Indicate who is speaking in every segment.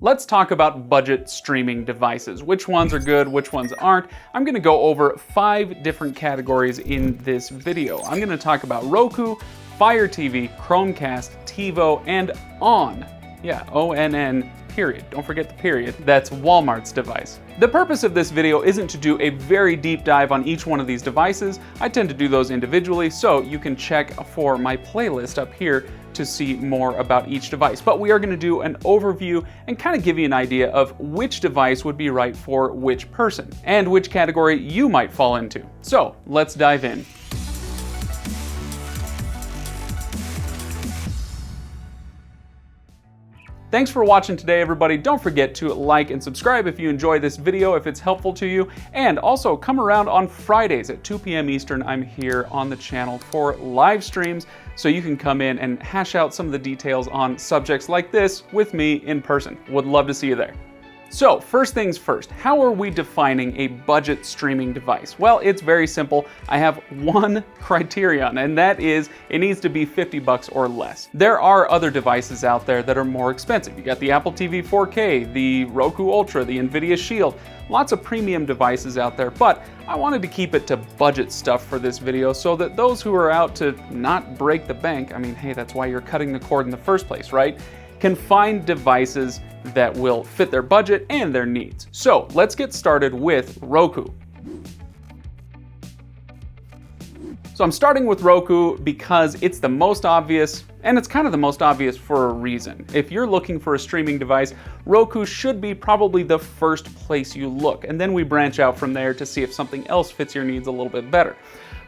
Speaker 1: Let's talk about budget streaming devices. Which ones are good, which ones aren't. I'm gonna go over 5 different categories in this video. I'm gonna talk about Roku, Fire TV, Chromecast, Tivo, and ONN. Yeah, ONN, period. Don't forget the period. That's Walmart's device. The purpose of this video isn't to do a very deep dive on each one of these devices. I tend to do those individually, so you can check for my playlist up here to see more about each device. But we are going to do an overview and kind of give you an idea of which device would be right for which person and which category you might fall into. So let's dive in. Thanks for watching today, everybody. Don't forget to like and subscribe if you enjoy this video, if it's helpful to you. And also come around on Fridays at 2 p.m. Eastern. I'm here on the channel for live streams, so you can come in and hash out some of the details on subjects like this with me in person. Would love to see you there. So first things first, how are we defining a budget streaming device? Well, it's very simple. I have one criterion, and that is it needs to be $50 or less. There are other devices out there that are more expensive. You got the Apple TV 4K, the Roku Ultra, the Nvidia Shield, lots of premium devices out there, but I wanted to keep it to budget stuff for this video so that those who are out to not break the bank, I mean, hey, that's why you're cutting the cord in the first place, right? Can find devices that will fit their budget and their needs. So let's get started with Roku. So I'm starting with Roku because it's the most obvious, and it's kind of the most obvious for a reason. If you're looking for a streaming device, Roku should be probably the first place you look, and then we branch out from there to see if something else fits your needs a little bit better.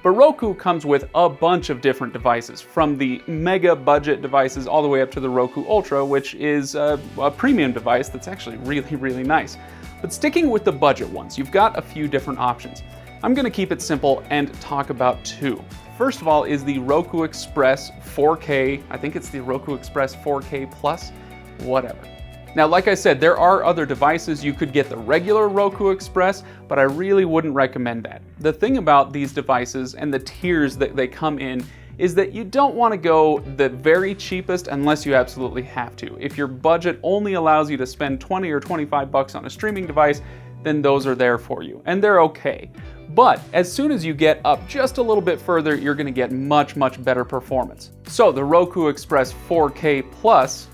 Speaker 1: But Roku comes with a bunch of different devices, from the mega budget devices all the way up to the Roku Ultra, which is a premium device that's actually really, really nice. But sticking with the budget ones, you've got a few different options. I'm gonna keep it simple and talk about 2. First of all is the Roku Express 4K. I think it's the Roku Express 4K Plus, whatever. Now, like I said, there are other devices. You could get the regular Roku Express, but I really wouldn't recommend that. The thing about these devices and the tiers that they come in is that you don't want to go the very cheapest unless you absolutely have to. If your budget only allows you to spend 20 or 25 bucks on a streaming device, then those are there for you, and they're okay. But as soon as you get up just a little bit further, you're going to get much, much better performance. So the Roku Express 4K Plus,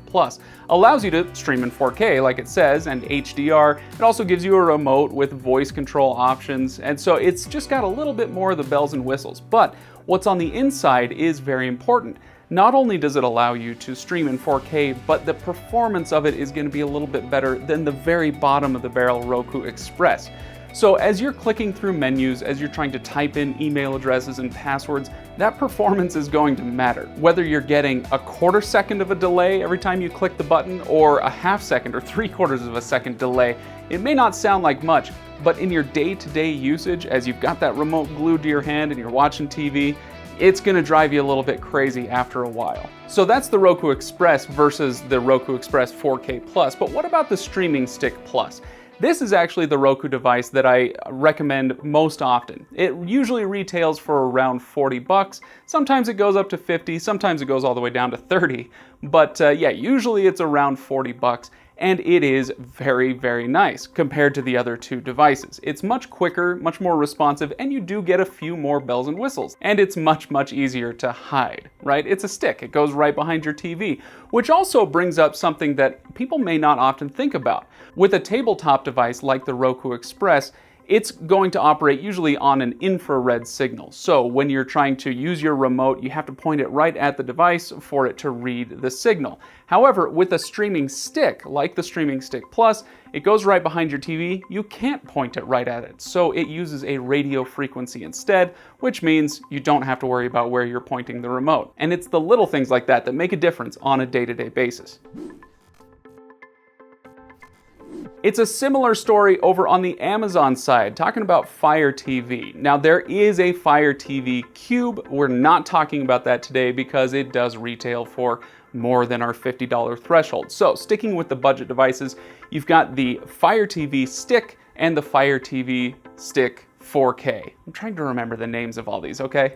Speaker 1: Plus, allows you to stream in 4K like it says, and HDR. It also gives you a remote with voice control options, and so it's just got a little bit more of the bells and whistles. But what's on the inside is very important. Not only does it allow you to stream in 4K, but the performance of it is going to be a little bit better than the very bottom of the barrel Roku Express. So as you're clicking through menus, as you're trying to type in email addresses and passwords, that performance is going to matter. Whether you're getting a 1/4 second of a delay every time you click the button, or a 1/2 second or 3/4 of a second delay, it may not sound like much, but in your day-to-day usage, as you've got that remote glued to your hand and you're watching TV, it's gonna drive you a little bit crazy after a while. So that's the Roku Express versus the Roku Express 4K Plus, but what about the Streaming Stick Plus? This is actually the Roku device that I recommend most often. It usually retails for around 40 bucks. Sometimes it goes up to 50, sometimes it goes all the way down to 30. But yeah, usually it's around 40 bucks. And it is very, very nice compared to the other 2 devices. It's much quicker, much more responsive, and you do get a few more bells and whistles. And it's much, much easier to hide, right? It's a stick. It goes right behind your TV, which also brings up something that people may not often think about. With a tabletop device like the Roku Express, it's going to operate usually on an infrared signal. So when you're trying to use your remote, you have to point it right at the device for it to read the signal. However, with a streaming stick, like the Streaming Stick Plus, it goes right behind your TV. You can't point it right at it. So it uses a radio frequency instead, which means you don't have to worry about where you're pointing the remote. And it's the little things like that that make a difference on a day-to-day basis. It's a similar story over on the Amazon side, talking about Fire TV. Now there is a Fire TV Cube. We're not talking about that today because it does retail for more than our $50 threshold. So sticking with the budget devices, you've got the Fire TV Stick and the Fire TV Stick 4K. I'm trying to remember the names of all these, okay?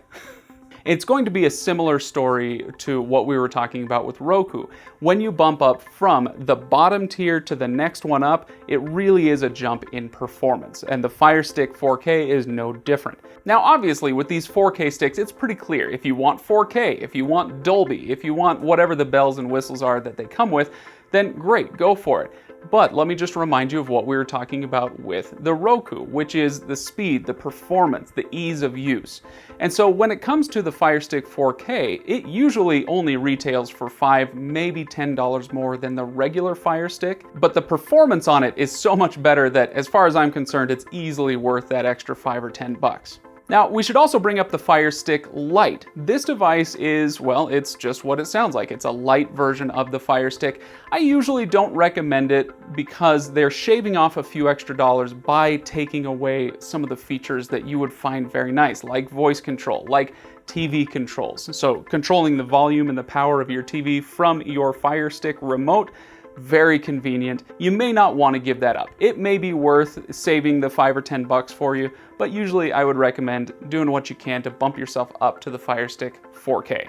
Speaker 1: It's going to be a similar story to what we were talking about with Roku. When you bump up from the bottom tier to the next one up, it really is a jump in performance, and the Fire Stick 4K is no different. Now obviously with these 4K sticks, it's pretty clear. If you want 4K, if you want Dolby, if you want whatever the bells and whistles are that they come with, then great, go for it. But let me just remind you of what we were talking about with the Roku, which is the speed, the performance, the ease of use. And so when it comes to the Fire Stick 4K, it usually only retails for $5, maybe $10 more than the regular Fire Stick, but the performance on it is so much better that as far as I'm concerned, it's easily worth that extra $5 or $10. Now, we should also bring up the Fire Stick Lite. This device is, well, it's just what it sounds like. It's a light version of the Fire Stick. I usually don't recommend it because they're shaving off a few extra dollars by taking away some of the features that you would find very nice, like voice control, like TV controls. So controlling the volume and the power of your TV from your Fire Stick remote. Very convenient. You may not want to give that up. It may be worth saving the $5 or $10 for you, but usually I would recommend doing what you can to bump yourself up to the Fire Stick 4K.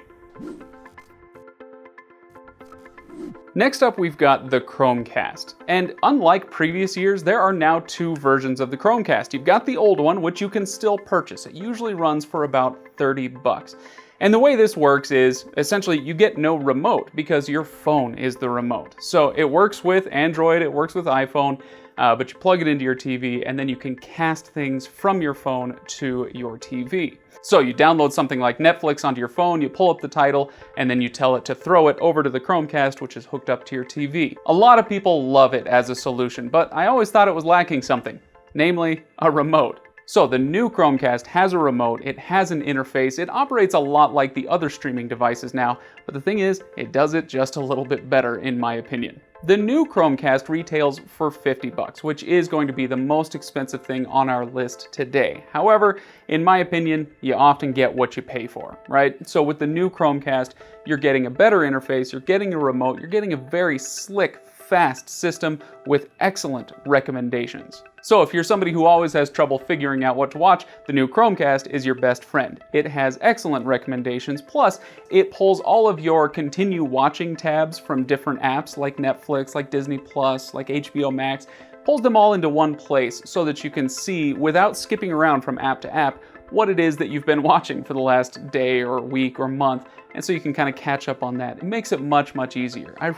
Speaker 1: Next up, we've got the Chromecast. And unlike previous years, there are now two versions of the Chromecast. You've got the old one, which you can still purchase. It usually runs for about $30. And the way this works is, essentially, you get no remote because your phone is the remote. So it works with Android, it works with iPhone, but you plug it into your TV and then you can cast things from your phone to your TV. So you download something like Netflix onto your phone, you pull up the title, and then you tell it to throw it over to the Chromecast, which is hooked up to your TV. A lot of people love it as a solution, but I always thought it was lacking something, namely a remote. So the new Chromecast has a remote, it has an interface, it operates a lot like the other streaming devices now, but the thing is, it does it just a little bit better in my opinion. The new Chromecast retails for $50, which is going to be the most expensive thing on our list today. However, in my opinion, you often get what you pay for, right? So with the new Chromecast, you're getting a better interface, you're getting a remote, you're getting a very slick, fast system with excellent recommendations. So if you're somebody who always has trouble figuring out what to watch, the new Chromecast is your best friend. It has excellent recommendations, plus it pulls all of your continue watching tabs from different apps like Netflix, like Disney Plus, like HBO Max, pulls them all into one place so that you can see, without skipping around from app to app, what it is that you've been watching for the last day or week or month, and so you can kind of catch up on that. It makes it much, much easier. I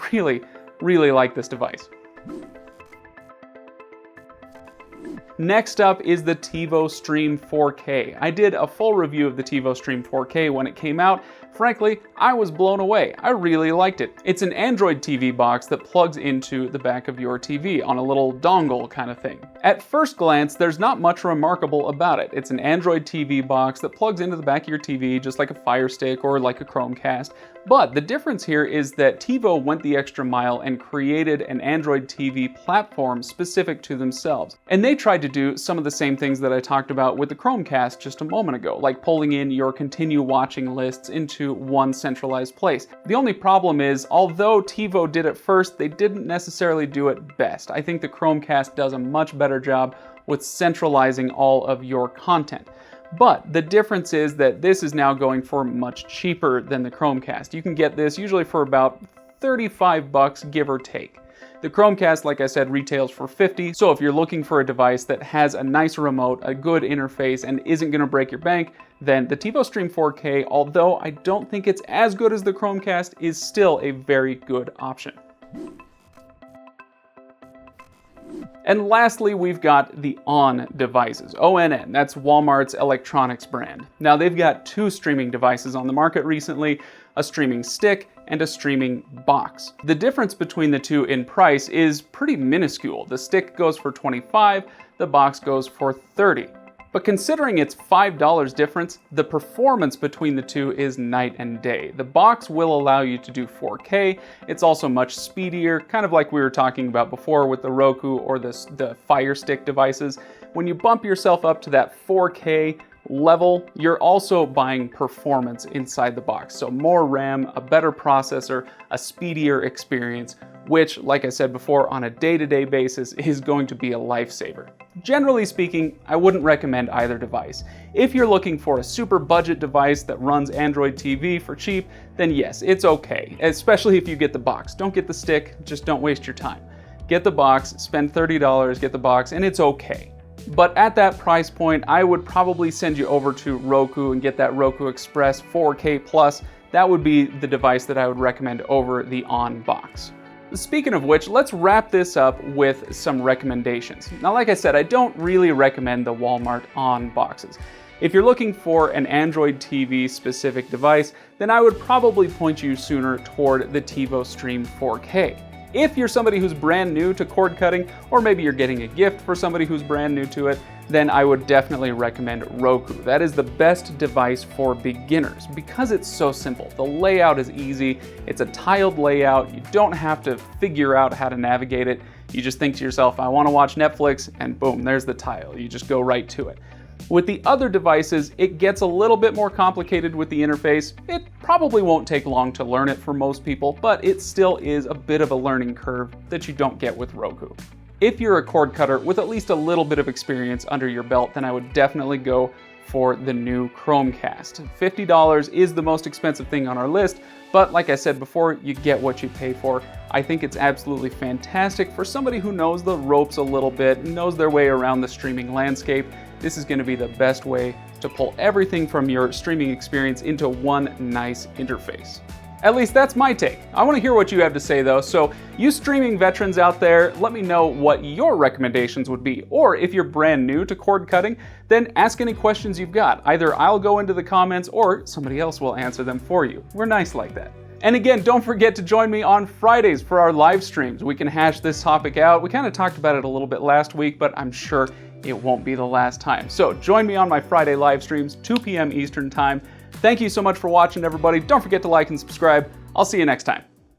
Speaker 1: really like this device. Next up is the Tivo Stream 4K. I did a full review of the Tivo Stream 4K when it came out. Frankly, I was blown away. I really liked it. It's an Android TV box that plugs into the back of your TV on a little dongle kind of thing. At first glance, there's not much remarkable about it. It's an Android TV box that plugs into the back of your TV just like a Fire Stick or like a Chromecast. But the difference here is that Tivo went the extra mile and created an Android TV platform specific to themselves. And they tried to do some of the same things that I talked about with the Chromecast just a moment ago, like pulling in your continue watching lists into one centralized place. The only problem is, although Tivo did it first, they didn't necessarily do it best. I think the Chromecast does a much better job with centralizing all of your content. But the difference is that this is now going for much cheaper than the Chromecast. You can get this usually for about $35, give or take. The Chromecast, like I said, retails for $50, so if you're looking for a device that has a nice remote, a good interface, and isn't going to break your bank, then the Tivo Stream 4K, although I don't think it's as good as the Chromecast, is still a very good option. And lastly, we've got the ONN devices. ONN, that's Walmart's electronics brand. Now they've got two streaming devices on the market recently, a streaming stick and a streaming box. The difference between the two in price is pretty minuscule. The stick goes for $25, the box goes for $30. But considering it's $5 difference, the performance between the two is night and day. The box will allow you to do 4K. It's also much speedier, kind of like we were talking about before with the Roku or the Fire Stick devices. When you bump yourself up to that 4K, level, you're also buying performance inside the box. So more RAM, a better processor, a speedier experience, which, like I said before, on a day-to-day basis is going to be a lifesaver. Generally speaking, I wouldn't recommend either device. If you're looking for a super budget device that runs Android TV for cheap, then yes, it's okay, especially if you get the box. Don't get the stick, just don't waste your time. Get the box, spend $30, get the box, and it's okay. But at that price point, I would probably send you over to Roku and get that Roku Express 4K Plus. That would be the device that I would recommend over the ON box. Speaking of which, let's wrap this up with some recommendations. Now, like I said, I don't really recommend the Walmart ON boxes. If you're looking for an Android TV specific device, then I would probably point you sooner toward the Tivo Stream 4K. If you're somebody who's brand new to cord cutting, or maybe you're getting a gift for somebody who's brand new to it, then I would definitely recommend Roku. That is the best device for beginners because it's so simple. The layout is easy, it's a tiled layout, you don't have to figure out how to navigate it. You just think to yourself, I want to watch Netflix, and boom, there's the tile. You just go right to it. With the other devices, it gets a little bit more complicated with the interface. It probably won't take long to learn it for most people, but it still is a bit of a learning curve that you don't get with Roku. If you're a cord cutter with at least a little bit of experience under your belt, then I would definitely go for the new Chromecast. $50 is the most expensive thing on our list, but like I said before, you get what you pay for. I think it's absolutely fantastic for somebody who knows the ropes a little bit, knows their way around the streaming landscape. This is going to be the best way to pull everything from your streaming experience into one nice interface. At least that's my take. I want to hear what you have to say though, so you streaming veterans out there, let me know what your recommendations would be. Or if you're brand new to cord cutting, then ask any questions you've got. Either I'll go into the comments or somebody else will answer them for you. We're nice like that. And again, don't forget to join me on Fridays for our live streams. We can hash this topic out. We kind of talked about it a little bit last week, but I'm sure it won't be the last time. So join me on my Friday live streams, 2 p.m. Eastern time. Thank you so much for watching, everybody. Don't forget to like and subscribe. I'll see you next time.